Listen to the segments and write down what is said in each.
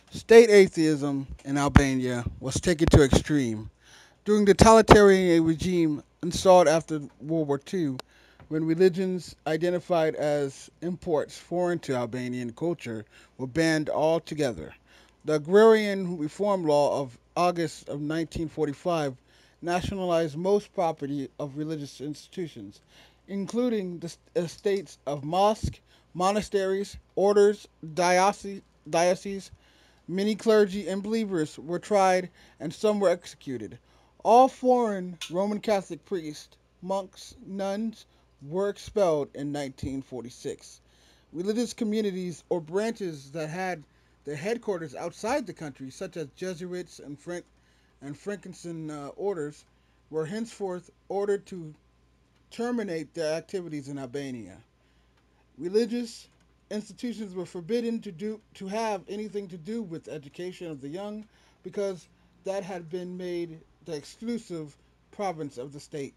State atheism in Albania was taken to extreme. During the totalitarian regime installed after World War II, when religions identified as imports foreign to Albanian culture were banned altogether. The Agrarian Reform Law of August of 1945 nationalized most property of religious institutions, including the estates of mosques, monasteries, orders, dioceses. Many clergy and believers were tried and some were executed. All foreign Roman Catholic priests, monks, nuns were expelled in 1946. Religious communities or branches that had their headquarters outside the country, such as Jesuits and Franciscan orders, were henceforth ordered to terminate their activities in Albania. Religious institutions were forbidden to have anything to do with education of the young because that had been made the exclusive province of the state.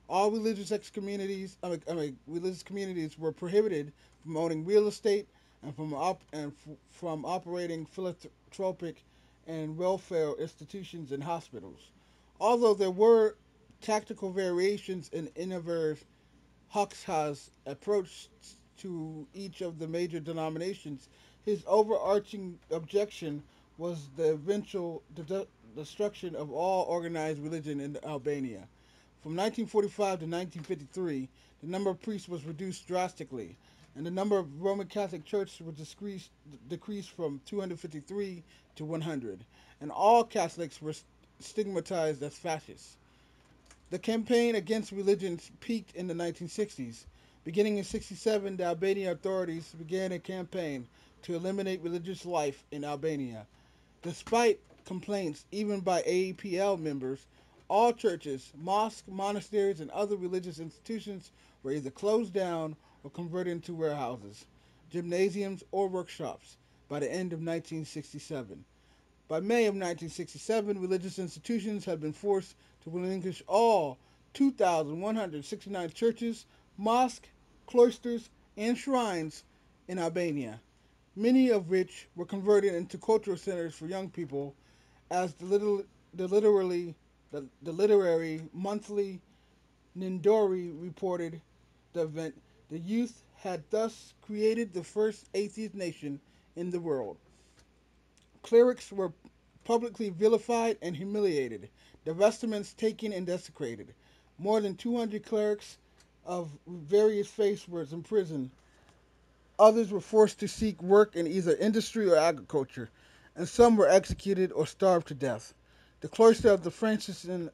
All religious communities were prohibited from owning real estate and from operating philanthropic and welfare institutions and hospitals. Although there were tactical variations in Enver Hoxha's approach to each of the major denominations, his overarching objection was the eventual destruction of all organized religion in Albania. From 1945 to 1953, the number of priests was reduced drastically, and the number of Roman Catholic churches was decreased from 253 to 100, and all Catholics were stigmatized as fascists. The campaign against religion peaked in the 1960s. Beginning in 67, the Albanian authorities began a campaign to eliminate religious life in Albania. Despite complaints even by AEPL members, all churches, mosques, monasteries, and other religious institutions were either closed down or converted into warehouses, gymnasiums, or workshops by the end of 1967. By May of 1967, religious institutions had been forced to relinquish all 2,169 churches, mosques, cloisters, and shrines in Albania, many of which were converted into cultural centers for young people, as the, literally, the literary monthly Nindori reported the event. The youth had thus created the first atheist nation in the world. Clerics were publicly vilified and humiliated, their vestments taken and desecrated. More than 200 clerics of various faiths were imprisoned. Others were forced to seek work in either industry or agriculture, and some were executed or starved to death. The cloister of the Franciscan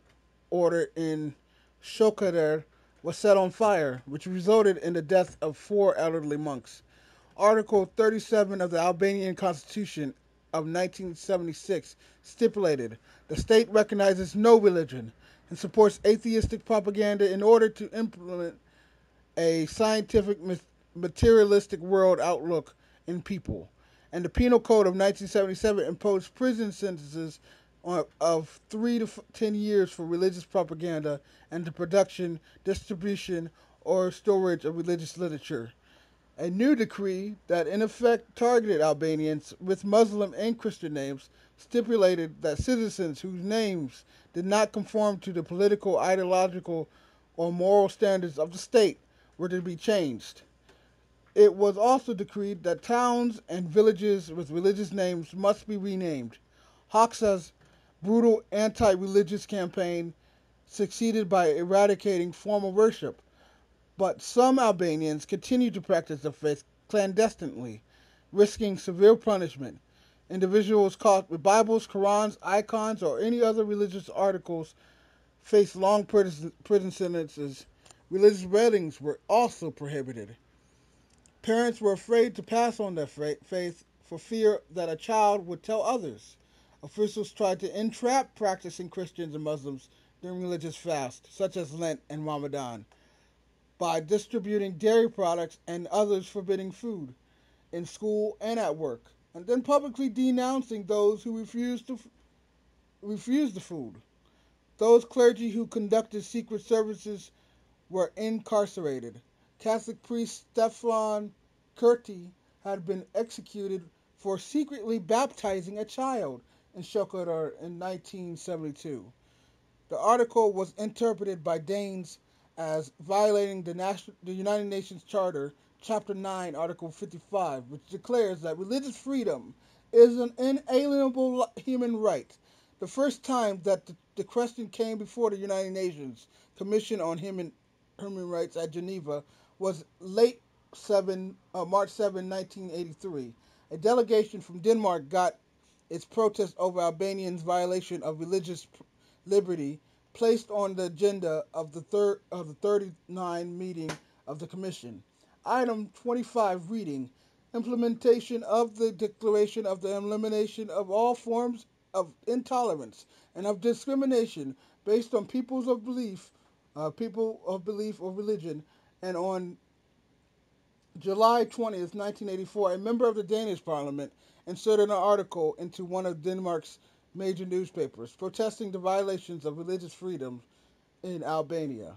order in Shokader was set on fire, which resulted in the death of four elderly monks. Article 37 of the Albanian Constitution of 1976 stipulated the state recognizes no religion and supports atheistic propaganda in order to implement a scientific materialistic world outlook in people. And the Penal Code of 1977 imposed prison sentences of 3 to 10 years for religious propaganda and the production, distribution, or storage of religious literature. A new decree that in effect targeted Albanians with Muslim and Christian names stipulated that citizens whose names did not conform to the political, ideological, or moral standards of the state were to be changed. It was also decreed that towns and villages with religious names must be renamed. Hoxha's brutal anti religious campaign succeeded by eradicating formal worship, but some Albanians continue to practice the faith clandestinely, risking severe punishment. Individuals caught with Bibles, Qurans, icons, or any other religious articles face long prison sentences. Religious weddings were also prohibited. Parents were afraid to pass on their faith for fear that a child would tell others. Officials tried to entrap practicing Christians and Muslims during religious fasts, such as Lent and Ramadan, by distributing dairy products and others forbidding food in school and at work, and then publicly denouncing those who refused to refused the food. Those clergy who conducted secret services were incarcerated. Catholic priest Stefan Kurti had been executed for secretly baptizing a child in Shokodar in 1972. The article was interpreted by Danes as violating the United Nations Charter, Chapter 9, Article 55, which declares that religious freedom is an inalienable human right. The first time that the question came before the United Nations Commission on Human Rights at Geneva was late March 7, 1983. A delegation from Denmark got its protest over Albanians' violation of religious liberty placed on the agenda of the 39 meeting of the Commission. Item 25 reading implementation of the Declaration of the Elimination of all forms of intolerance and of discrimination based on people of belief or religion, and on July 20th, 1984, a member of the Danish Parliament inserted an article into one of Denmark's major newspapers protesting the violations of religious freedom in Albania.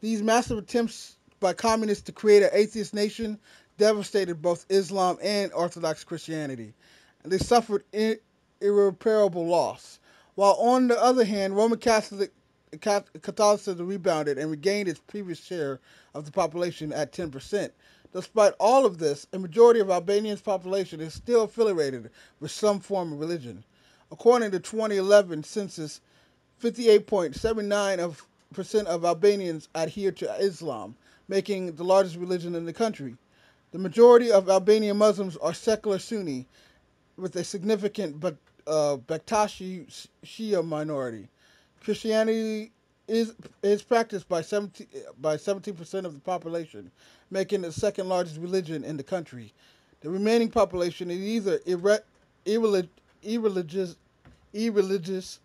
These massive attempts by communists to create an atheist nation devastated both Islam and Orthodox Christianity, and they suffered irreparable loss. While on the other hand, Catholicism rebounded and regained its previous share of the population at 10%. Despite all of this, a majority of Albania's population is still affiliated with some form of religion. According to 2011 census, 58.79% of Albanians adhere to Islam, making it the largest religion in the country. The majority of Albanian Muslims are secular Sunni, with a significant but Bektashi Shia minority. Christianity is practiced by 17% of the population, making it the second largest religion in the country. The remaining population is either irreligious, irreligious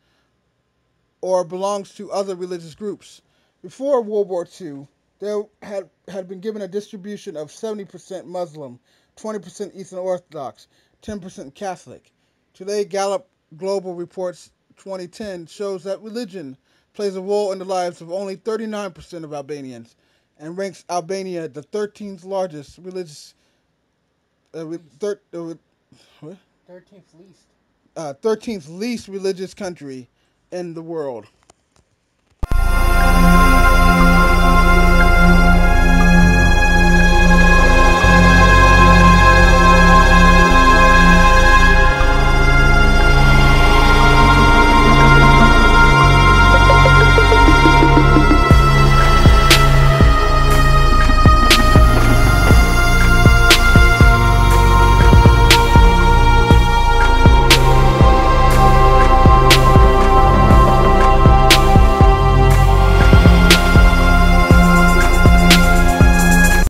or belongs to other religious groups. Before World War II, there had been given a distribution of 70% Muslim, 20% Eastern Orthodox, 10% Catholic. Today, Gallup Global Reports 2010 shows that religion plays a role in the lives of only 39% of Albanians and ranks Albania the 13th largest religious, what? 13th least. 13th least religious country in the world.